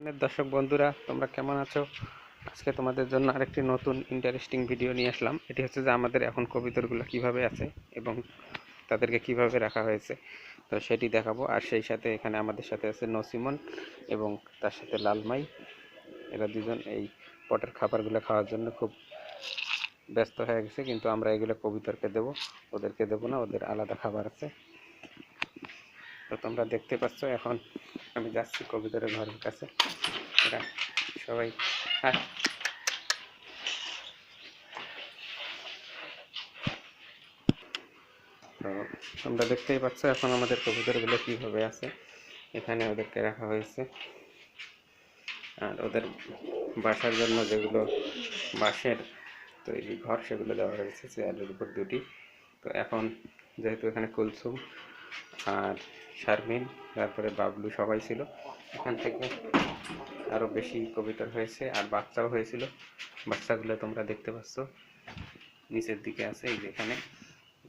দর্শক বন্ধুরা, তোমরা কেমন আছো? আজকে তোমাদের জন্য আরেকটি নতুন ইন্টারেস্টিং ভিডিও নিয়ে আসলাম। এটি হচ্ছে যে আমাদের এখন কবুতরগুলো কিভাবে আছে এবং তাদেরকে কিভাবে রাখা হয়েছে, তো সেটি দেখাবো। আর সেই সাথে এখানে আমাদের সাথে আছে নসিমন এবং তার সাথে লালমাই। এরা দুজন এই পটের খাবারগুলো খাওয়ার জন্য খুব ব্যস্ত হয়ে গেছে, কিন্তু আমরা এগুলো কবুতরকে দেবো, ওদেরকে দেবো না, ওদের আলাদা খাবার আছে। তো তোমরা দেখতে পাচ্ছ, এখন আমি যাচ্ছি কবুতরের ঘরের কাছে। এরা সবাই হ্যাঁ, তো তোমরা দেখতেই পাচ্ছ এখন আমাদের কবুতরগুলো কীভাবে আছে। এখানে ওদেরকে রাখা হয়েছে, আর ওদের বাসার জন্য যেগুলো বাঁশের তৈরি ঘর সেগুলো দেওয়া হয়েছে চেয়ারের উপর দুটি। তো এখন যেহেতু এখানে কুলসুম আর শারমিন, তারপরে বাবলু সবাই ছিল, এখান থেকে আরও বেশি কবুতর হয়েছে আর বাচ্চাও হয়েছিল। বাচ্চাগুলো তোমরা দেখতে পাচ্ছ নিচের দিকে আছে, এই যে এখানে,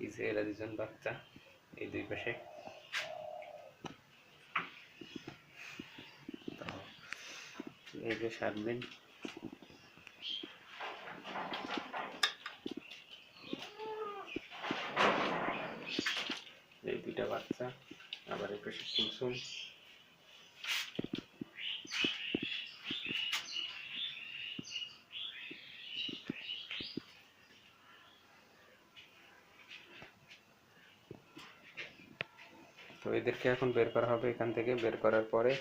এই যে এরা দুজন বাচ্চা এই দুই পাশে। এই যে শারমিন, এই দুইটা বাচ্চা, আবার এই পাশে কুলসুম। তো এদেরকে এখন বের করা হবে এখান থেকে। বের করার পরে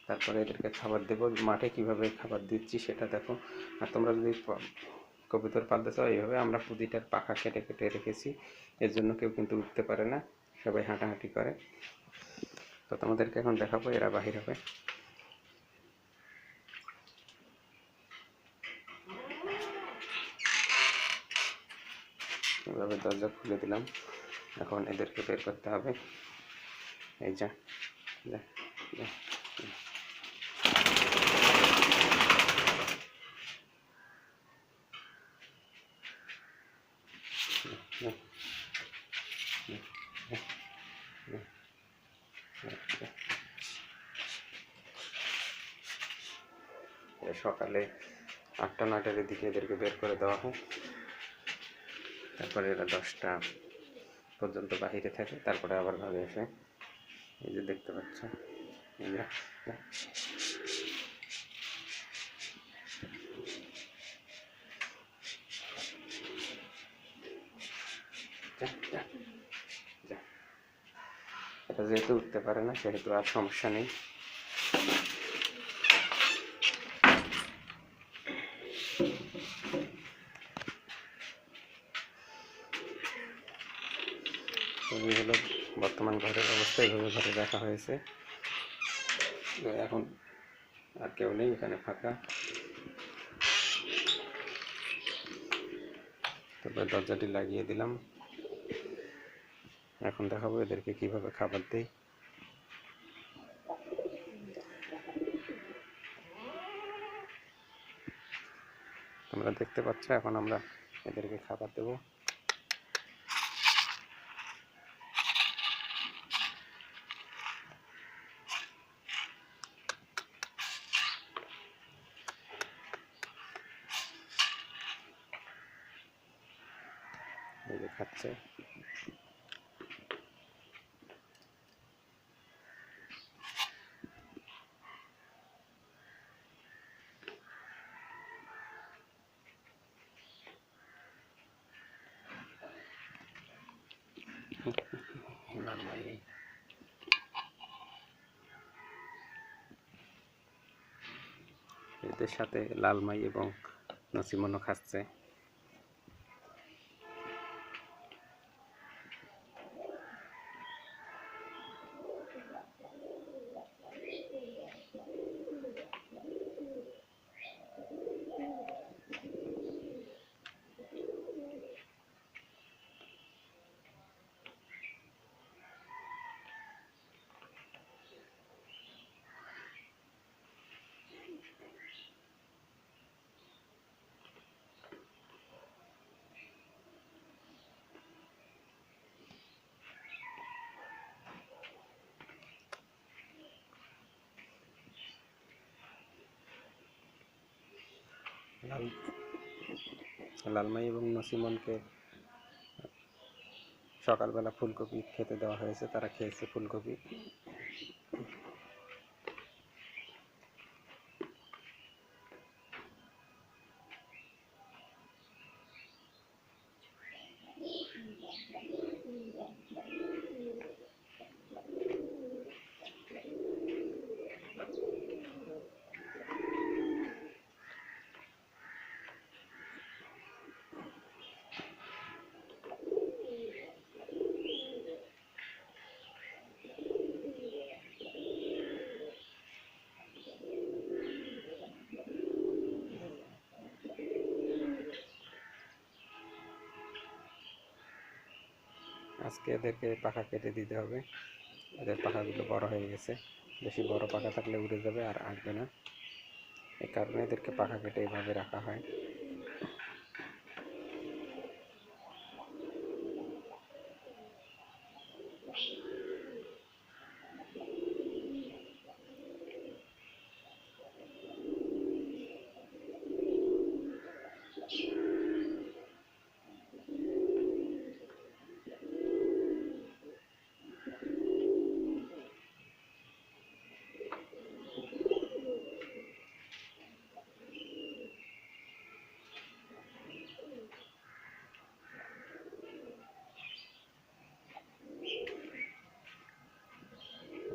তারপরে এদেরকে খাবার দেবো। মাঠে কিভাবে খাবার দিচ্ছি সেটা দেখো। আর তোমরা যদি কবুতর পালতে চাও, এইভাবে আমরা প্রতিটার পাখা কেটে কেটে রেখেছি, এর জন্য কেউ কিন্তু উঠতে পারে না, সবাই হাঁটাহাঁটি করে। তো তোমাদেরকে এখন দেখাবো এরা বাহির হবে। এভাবে দরজা খুলে দিলাম, এখন এদেরকে বের করতে হবে। এই যা যা যা, সকালে 8টা-9টার দিকে এদেরকে বের করে দেওয়া হয়, তারপরে এরা 10টা পর্যন্ত বাহিরে থাকে, তারপরে আবার ঘরে এসে এই যে দেখতে পাচ্ছ, এই যে এটা যেহেতু উঠতে পারে না সেহেতু আর সমস্যা নেই। এই হলো বর্তমান ঘরের অবস্থা, এইভাবে ঘরে রাখা হয়েছে। এখন আর কেউ নেই, এখানে ফাঁকা। তারপরে দরজাটি লাগিয়ে দিলাম। এখন দেখাবো এদেরকে কিভাবে খাবার দেই। তোমরা দেখতে পাচ্ছ এখন আমরা এদেরকে খাবার দেবো। এই যে খাচ্ছে। এদের সাথে লালমাই এবং নসিমনও খাচ্ছে। লালমাই এবং নসিমনকে সকালবেলা ফুলকপি খেতে দেওয়া হয়েছে, তারা খেয়েছে ফুলকপি। আজকে এদেরকে পাখা কেটে দিতে হবে, এদের পাখাগুলো বড় হয়ে গেছে, বেশি বড় পাখা থাকলে উড়ে যাবে আর আসবে না, এই কারণে এদেরকে পাখা কেটে এভাবে রাখা হয়।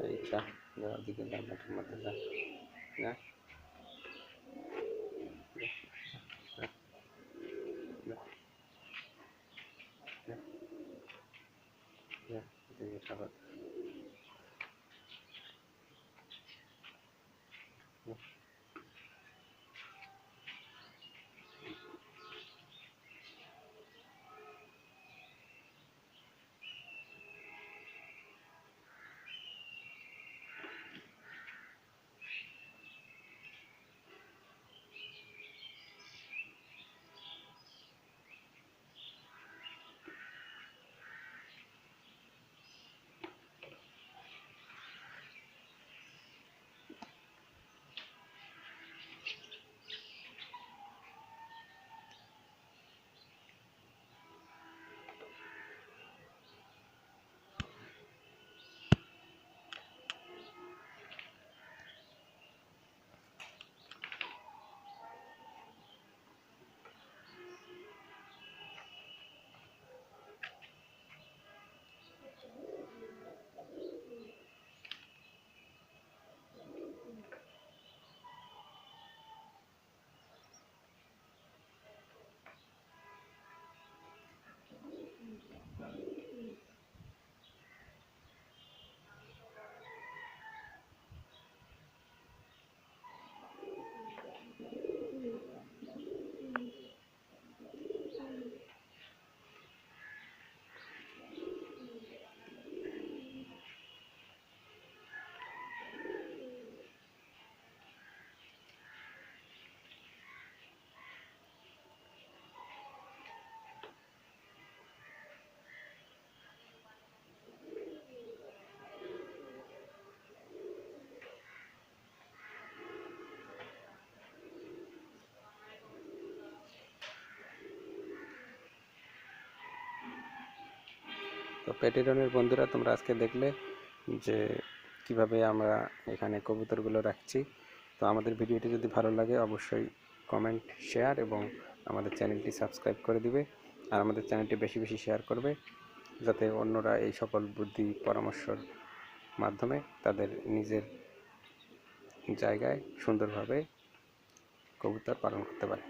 এই যা ওদিকে জানলাটার মধ্যে যা, যা এদিকে খাবার। তো প্যাটেরনের বন্ধুরা, তোমরা আজকে দেখলে যে কিভাবে আমরা এখানে কবুতরগুলো রাখছি। তো আমাদের ভিডিওটি যদি ভালো লাগে অবশ্যই কমেন্ট, শেয়ার এবং আমাদের চ্যানেলটি সাবস্ক্রাইব করে দিবে, আর আমাদের চ্যানেলটি বেশি বেশি শেয়ার করবে, যাতে অন্যরা এই সকল বুদ্ধি পরামর্শর মাধ্যমে তাদের নিজের জায়গায় সুন্দরভাবে কবুতর পালন করতে পারে।